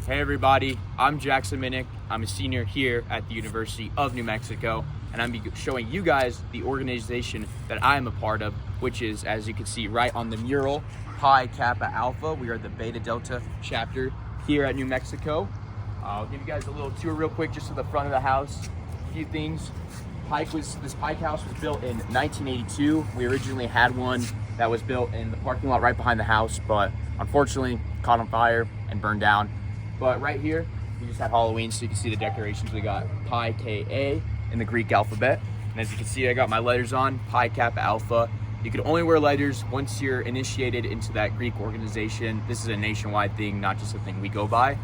Hey everybody, I'm Jackson Minick. I'm a senior here at the University of New Mexico, and I'm showing you guys the organization that I am a part of, which is, as you can see right on the mural, Pi Kappa Alpha. We are the Beta Delta chapter here at New Mexico. I'll give you guys a little tour real quick just to the front of the house. A few things. This Pike house was built in 1982. We originally had one that was built in the parking lot right behind the house, but unfortunately caught on fire and burned down. But right here, we just had Halloween, so you can see the decorations. We got Pi Ka in the Greek alphabet. And as you can see, I got my letters on, Pi Kappa Alpha. You can only wear letters once you're initiated into that Greek organization. This is a nationwide thing, not just a thing we go by.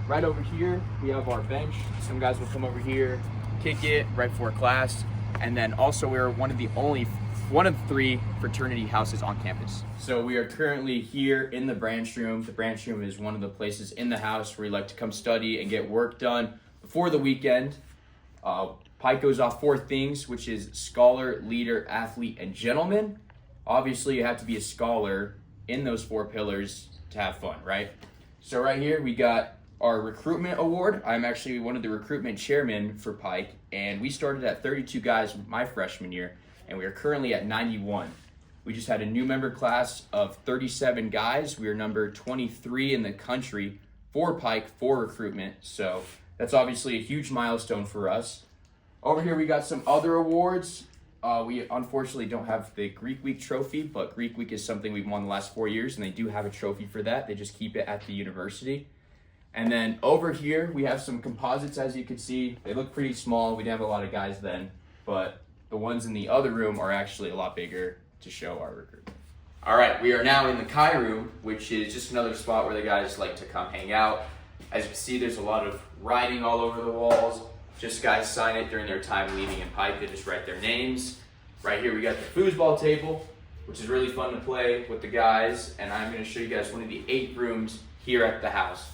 Right over here, we have our bench. Some guys will come over here, kick it right before class. And then also we're one of three fraternity houses on campus. So we are currently here in the branch room. The branch room is one of the places in the house where you like to come study and get work done before the weekend. Pike goes off 4 things, which is scholar, leader, athlete, and gentleman. Obviously, you have to be a scholar in those 4 pillars to have fun, right? So right here, we got our recruitment award. I'm actually one of the recruitment chairmen for Pike, and we started at 32 guys my freshman year, and we are currently at 91. We just had a new member class of 37 guys. We are number 23 in the country for Pike for recruitment, so that's obviously a huge milestone for us. Over here, we got some other awards. We unfortunately don't have the Greek Week trophy, but Greek Week is something we've won the last 4 years, and they do have a trophy for that. They just keep it at the university. And then over here, we have some composites, as you can see. They look pretty small. We didn't have a lot of guys then, but the ones in the other room are actually a lot bigger to show our recruitment. All right, we are now in the Chi room, which is just another spot where the guys like to come hang out. As you can see, there's a lot of writing all over the walls. Just guys sign it during their time leaving in Pike. They just write their names. Right here, we got the foosball table, which is really fun to play with the guys. And I'm gonna show you guys one of the 8 rooms here at the house.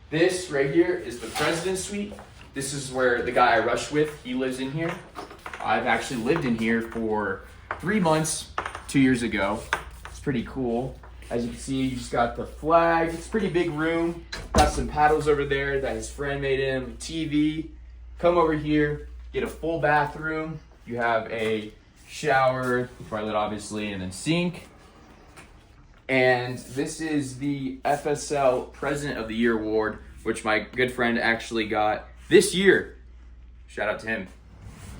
This right here is the president's suite. This is where the guy I rushed with, he lives in here. I've actually lived in here for 3 months, 2 years ago. It's pretty cool. As you can see, you just got the flag. It's a pretty big room. Got some paddles over there that his friend made him, TV. Come over here, get a full bathroom. You have a shower, toilet obviously, and then sink. And this is the FSL President of the Year Award, which my good friend actually got this year. Shout out to him.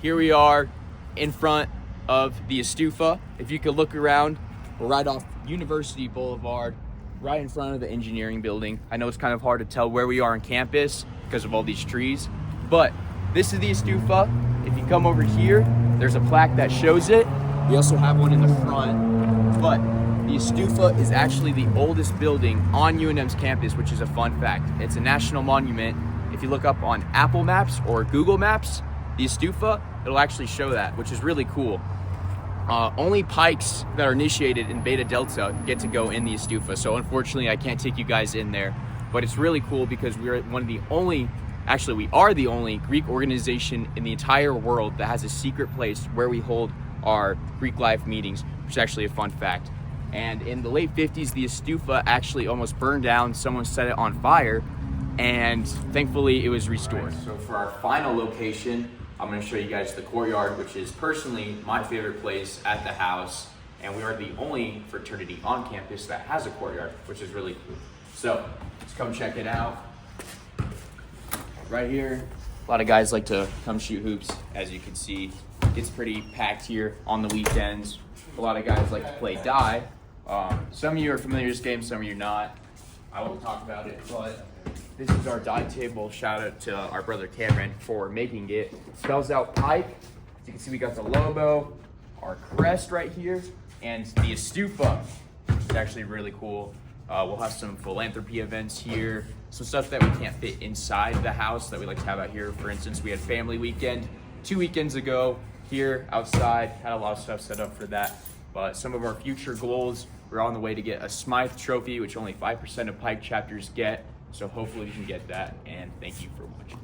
Here we are in front of the Estufa. If you could look around, we're right off University Boulevard, right in front of the engineering building. I know it's kind of hard to tell where we are on campus because of all these trees, but this is the Estufa. If you come over here, there's a plaque that shows it. We also have one in the front, but the Estufa is actually the oldest building on UNM's campus, which is a fun fact. It's a national monument. If you look up on Apple Maps or Google Maps, the Estufa, it'll actually show that, which is really cool. Only Pikes that are initiated in Beta Delta get to go in the Estufa, so unfortunately I can't take you guys in there. But it's really cool because we are the only Greek organization in the entire world that has a secret place where we hold our Greek life meetings, which is actually a fun fact. And in the late 50s, the Estufa actually almost burned down. Someone set it on fire, and thankfully it was restored. Right, so for our final location, I'm gonna show you guys the courtyard, which is personally my favorite place at the house. And we are the only fraternity on campus that has a courtyard, which is really cool. So let's come check it out. Right here, a lot of guys like to come shoot hoops. As you can see, it's pretty packed here on the weekends. A lot of guys like to play die. Some of you are familiar with this game, some of you not. I won't talk about it, but this is our die table. Shout out to our brother Cameron for making it. It spells out Pike. As you can see, we got the logo, our crest right here, and the Estufa. It's actually really cool. We'll have some philanthropy events here, some stuff that we can't fit inside the house that we like to have out here. For instance, we had family weekend 2 weekends ago here outside. Had a lot of stuff set up for that. But some of our future goals, we're on the way to get a Smythe trophy, which only 5% of Pike chapters get. So hopefully we can get that. And thank you for watching.